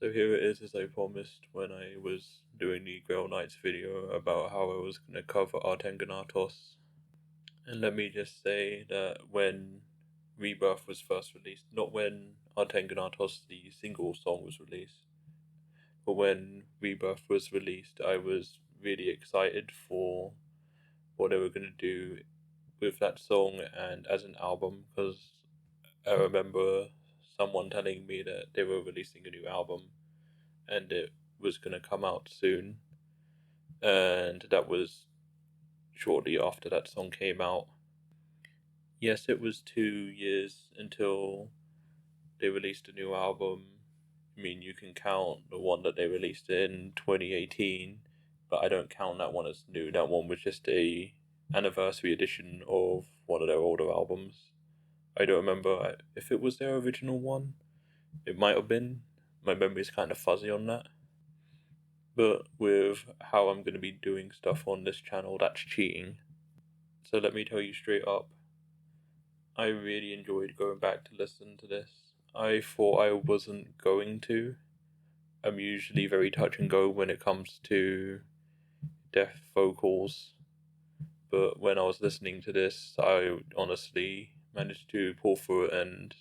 So here it is, as I promised when I was doing the Grail Knights video about how I was going to cover Ategnatos. And let me just say that when Rebirth was first released, not when Ategnatos the single song was released, but when Rebirth was released, I was really excited for what they were going to do with that song and as an album, because I remember someone telling me that they were releasing a new album and it was going to come out soon, and that was shortly after that song came out. Yes, it was 2 years until they released a new album. I mean, you can count the one that they released in 2018, but I don't count that one as new. That one was just a anniversary edition of one of their older albums. I don't remember if it was their original one. It might have been. My memory's kind of fuzzy on that. But with how I'm going to be doing stuff on this channel, that's cheating. So let me tell you straight up, I really enjoyed going back to listen to this. I thought I wasn't going to. I'm usually very touch and go when it comes to deaf vocals, but when I was listening to this, I honestly managed to pull through it, and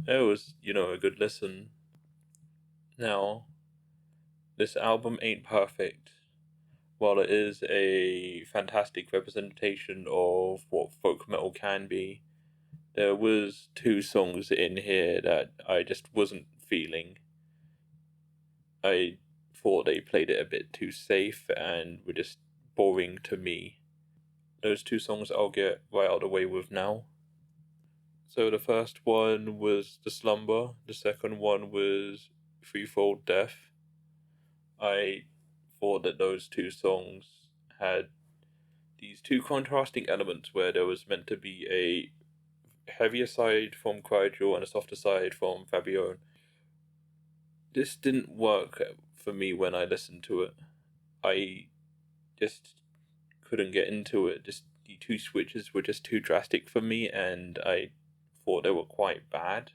it was, a good listen. Now, this album ain't perfect. While it is a fantastic representation of what folk metal can be, there was two songs in here that I just wasn't feeling. I thought they played it a bit too safe and were just boring to me. Those two songs I'll get right out of the way with now. So the first one was The Slumber, the second one was Threefold Death. I thought that those two songs had these two contrasting elements where there was meant to be a heavier side from Crygil and a softer side from Fabione. This didn't work for me when I listened to it. I just couldn't get into it. Just the two switches were just too drastic for me, and I thought they were quite bad.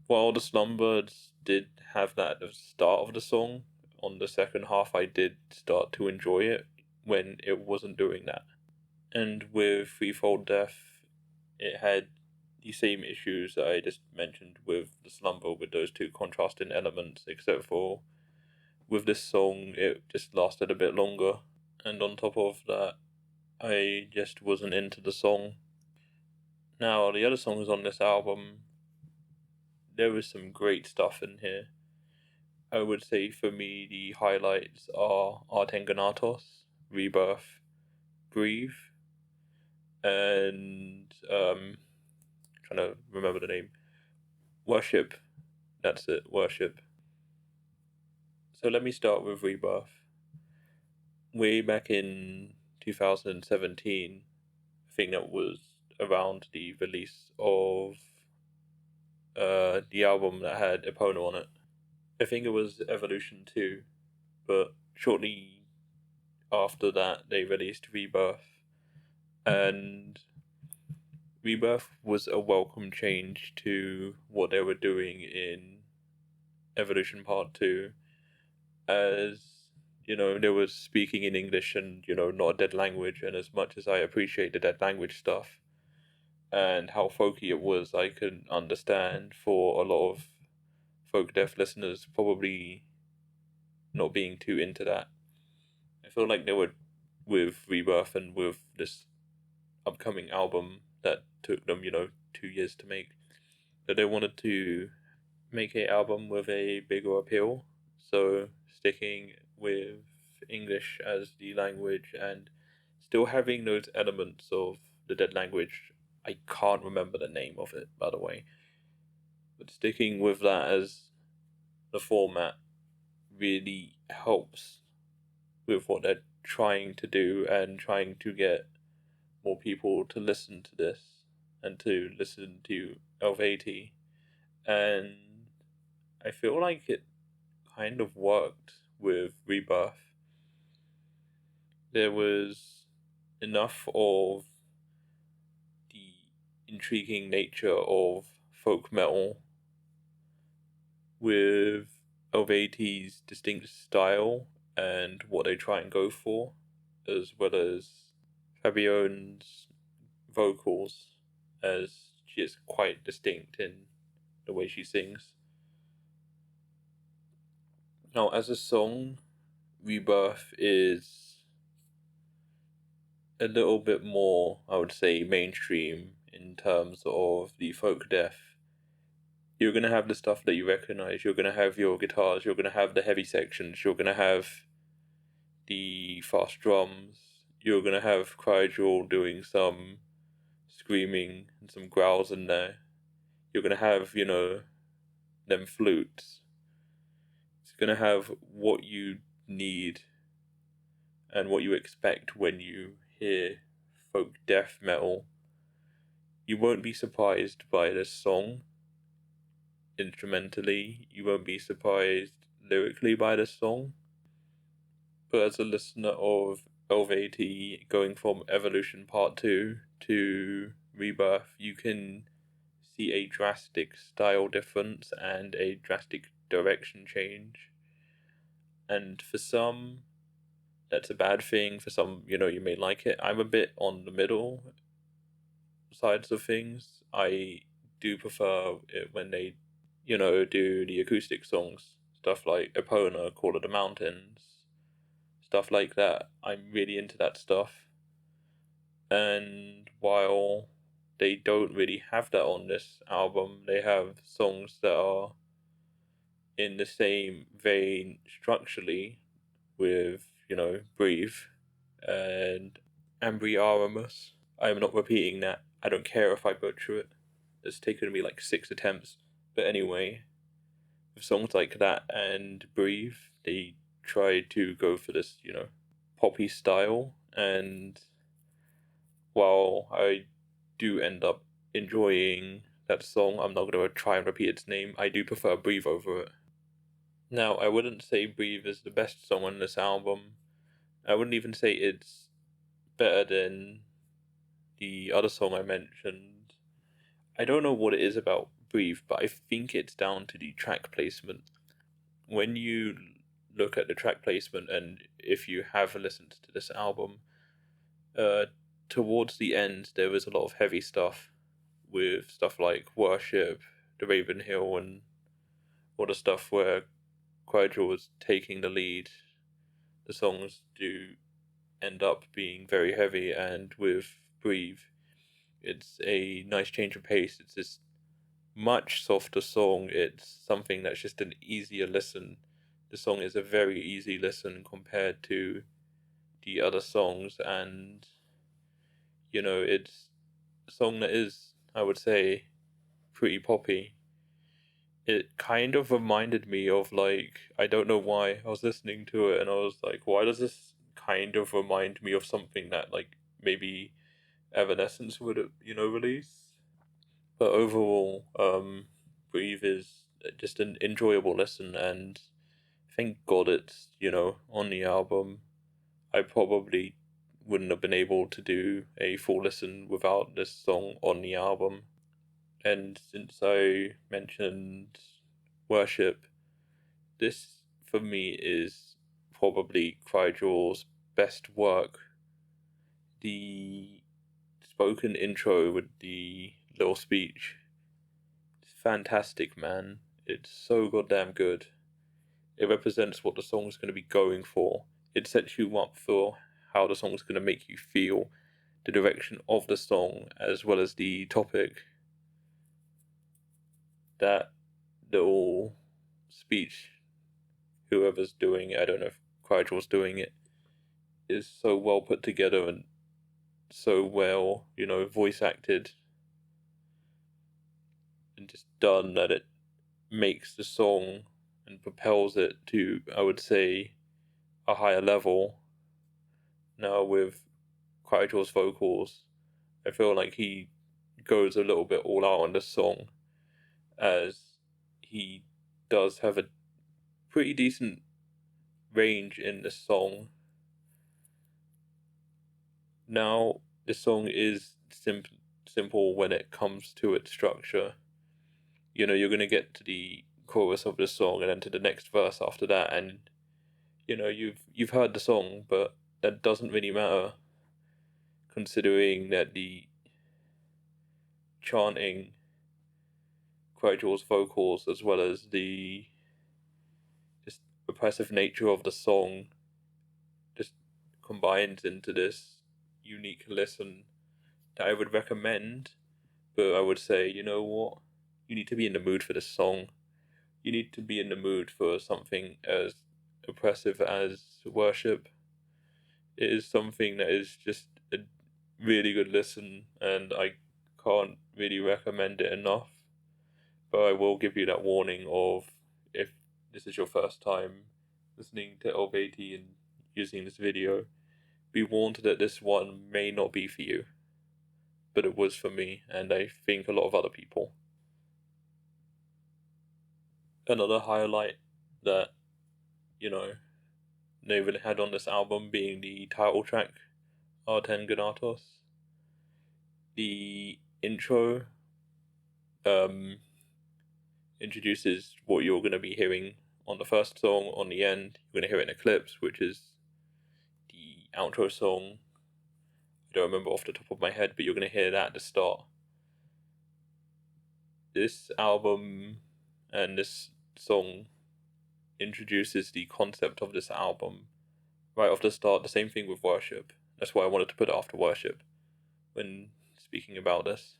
While the Slumbers did have that at the start of the song, on the second half I did start to enjoy it when it wasn't doing that. And with Threefold Death, it had the same issues that I just mentioned with the Slumber, with those two contrasting elements, except for with this song, it just lasted a bit longer. And on top of that, I just wasn't into the song. Now, the other songs on this album, there was some great stuff in here. I would say for me, the highlights are Ategnatos, Rebirth, Breathe, and trying to remember the name. Worship. That's it, Worship. So let me start with Rebirth. Way back in 2017, I think that was around the release of the album that had Epona on it. I think it was Evolution 2, but shortly after that they released Rebirth, and Rebirth was a welcome change to what they were doing in Evolution Part 2, as they were speaking in English and not a dead language. And as much as I appreciate the dead language stuff and how folky it was, I can understand for a lot of folk deaf listeners probably not being too into that. I feel like they were, with Rebirth and with this upcoming album that took them 2 years to make, that they wanted to make an album with a bigger appeal. So sticking with English as the language and still having those elements of the dead language. I can't remember the name of it, by the way. But sticking with that as the format really helps with what they're trying to do and trying to get more people to listen to this and to listen to Eluveitie. And I feel like it kind of worked with Rebirth. There was enough of the intriguing nature of folk metal with Elvueitie's distinct style and what they try and go for, as well as Fabione's vocals, as she is quite distinct in the way she sings. Now, as a song, Rebirth is a little bit more, I would say, mainstream in terms of the folk death. You're going to have the stuff that you recognize. You're going to have your guitars. You're going to have the heavy sections. You're going to have the fast drums. You're going to have Cryjewel doing some screaming and some growls in there. You're going to have, them flutes. It's going to have what you need and what you expect when you hear folk death metal. You won't be surprised by this song instrumentally. You won't be surprised lyrically by this song. But as a listener of Eluveitie going from Evolution Part 2 to Rebirth, you can see a drastic style difference and a drastic direction change. And for some, that's a bad thing. For some, you may like it. I'm a bit on the middle sides of things. I do prefer it when they, do the acoustic songs. Stuff like Epona, Call of the Mountains, stuff like that. I'm really into that stuff. And while they don't really have that on this album, they have songs that are in the same vein structurally with, Breathe and Ambriaramus. I am not repeating that. I don't care if I butcher it. It's taken me like 6 attempts. But anyway, with songs like that and Breathe, they try to go for this, poppy style. And while I do end up enjoying that song, I'm not going to try and repeat its name. I do prefer Breathe over it. Now, I wouldn't say Breathe is the best song on this album. I wouldn't even say it's better than the other song I mentioned. I don't know what it is about Breathe, but I think it's down to the track placement. When you look at the track placement, and if you have listened to this album, towards the end there was a lot of heavy stuff, with stuff like Worship, The Raven Hill, and all the stuff where Cryjewel was taking the lead. The songs do end up being very heavy, and with Breathe, it's a nice change of pace. It's this much softer song. It's something that's just an easier listen. The song is a very easy listen compared to the other songs, and it's a song that is, I would say, pretty poppy. It kind of reminded me of, like, I don't know why, I was listening to it and I was like, why does this kind of remind me of something that, like, maybe Evanescence would, release? But overall, Breathe is just an enjoyable listen, and thank God it's, on the album. I probably wouldn't have been able to do a full listen without this song on the album. And since I mentioned Worship, this for me is probably Cryjewel's best work. The spoken intro with the little speech, it's fantastic, man. It's so goddamn good. It represents what the song's going to be going for. It sets you up for how the song's going to make you feel, the direction of the song, as well as the topic. That little speech, whoever's doing it, I don't know if Cryjewel's doing it, is so well put together and so well, voice acted and just done that it makes the song and propels it to, I would say, a higher level. Now with Cryjewel's vocals, I feel like he goes a little bit all out on this song, as he does have a pretty decent range in this song. Now, this song is simple when it comes to its structure. You're going to get to the chorus of this song and then to the next verse after that, and you've heard the song, but that doesn't really matter, considering that the chanting, Krygel's vocals, as well as the just oppressive nature of the song just combines into this unique listen that I would recommend. But I would say, you know what? You need to be in the mood for this song. You need to be in the mood for something as oppressive as worship. It is something that is just a really good listen, and I can't really recommend it enough. But I will give you that warning of, if this is your first time listening to Eluveitie and using this video, be warned that this one may not be for you. But it was for me, and I think a lot of other people. Another highlight that, Nathan had on this album being the title track, Ategnatos. The intro introduces what you're going to be hearing on the first song. On the end, you're going to hear it in Eclipse, which is the outro song. I don't remember off the top of my head, but you're going to hear that at the start. This album and this song introduces the concept of this album right off the start. The same thing with Worship. That's why I wanted to put it after Worship when speaking about this.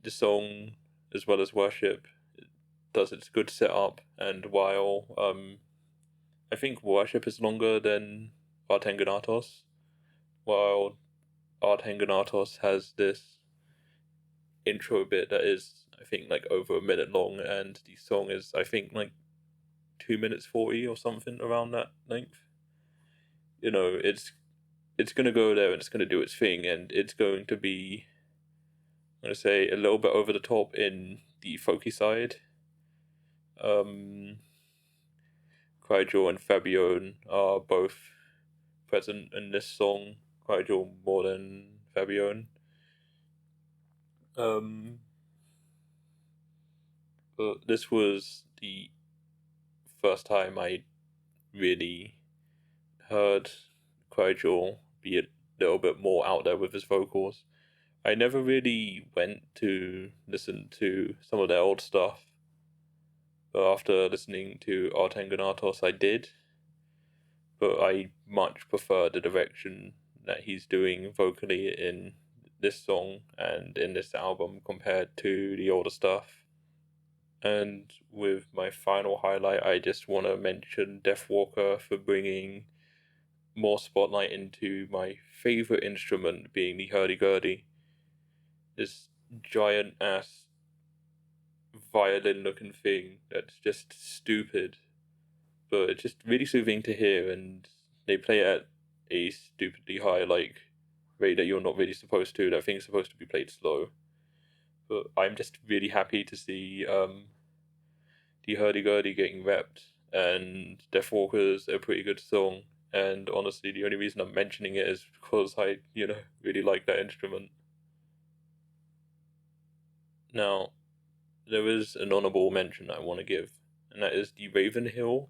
The song, as well as Worship, does its good setup, and while I think Worship is longer than Ategnatos, while Ategnatos has this intro bit that is, I think, like over a minute long, and the song is, I think, like 2 minutes 40 or something around that length. It's gonna go there and it's gonna do its thing, and it's going to be, I'm gonna say, a little bit over the top in the folky side. Krygel and Fabian are both present in this song. Krygel more than Fabian. But this was the first time I really heard Krygel be a little bit more out there with his vocals. I never really went to listen to some of their old stuff, but after listening to Ategnatos I did. But I much prefer the direction that he's doing vocally in this song and in this album compared to the older stuff. And with my final highlight, I just want to mention Deathwalker for bringing more spotlight into my favorite instrument, being the hurdy-gurdy. This giant ass violin looking thing that's just stupid, but it's just really soothing to hear, and they play it at a stupidly high rate that you're not really supposed to. That thing's supposed to be played slow. But I'm just really happy to see the hurdy-gurdy getting repped, and Deathwalker's a pretty good song. And honestly, the only reason I'm mentioning it is because I, really like that instrument. Now, there is an honorable mention I want to give, and that is the Ravenhill.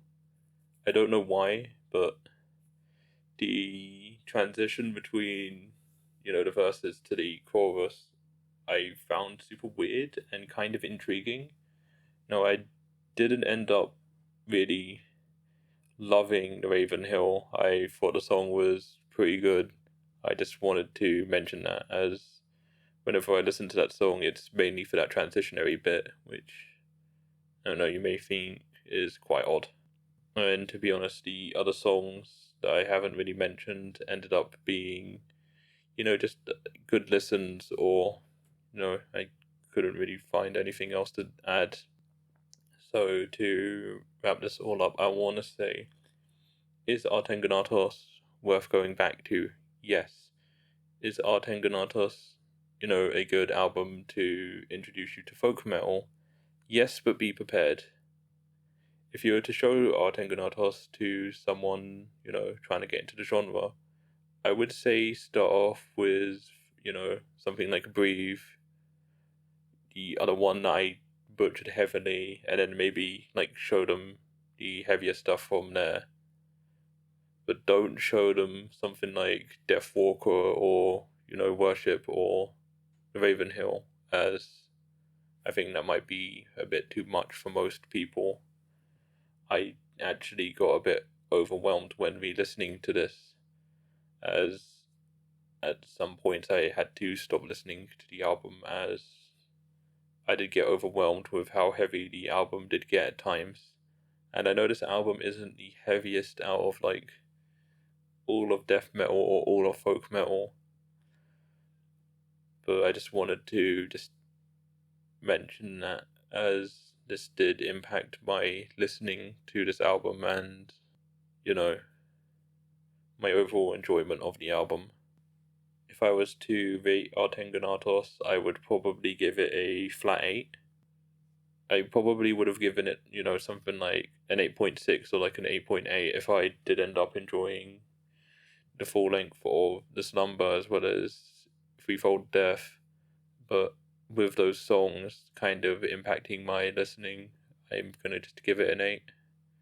I don't know why, but the transition between, the verses to the chorus, I found super weird and kind of intriguing. Now, I didn't end up really loving the Ravenhill. I thought the song was pretty good. I just wanted to mention that, as whenever I listen to that song, it's mainly for that transitionary bit, which, I don't know, you may think is quite odd. And to be honest, the other songs that I haven't really mentioned ended up being, just good listens, or, I couldn't really find anything else to add. So to wrap this all up, I want to say, is Ategnatos worth going back to? Yes. Is Ategnatos, a good album to introduce you to folk metal? Yes, but be prepared. If you were to show Ategnatos to someone, trying to get into the genre, I would say start off with, something like Breathe. The other one that I butchered heavily, and then maybe like show them the heavier stuff from there. But don't show them something like Deathwalker or, Worship or Ravenhill, as I think that might be a bit too much for most people. I actually got a bit overwhelmed when re-listening to this, as at some point I had to stop listening to the album, as I did get overwhelmed with how heavy the album did get at times. And I know this album isn't the heaviest out of like all of death metal or all of folk metal, but I just wanted to just mention that, as this did impact my listening to this album and, my overall enjoyment of the album. If I was to rate Ategnatos, I would probably give it a flat 8. I probably would have given it, something like an 8.6 or like an 8.8 if I did end up enjoying the full length of The Slumber as well as Threefold Death. But with those songs kind of impacting my listening, I'm gonna just give it an 8.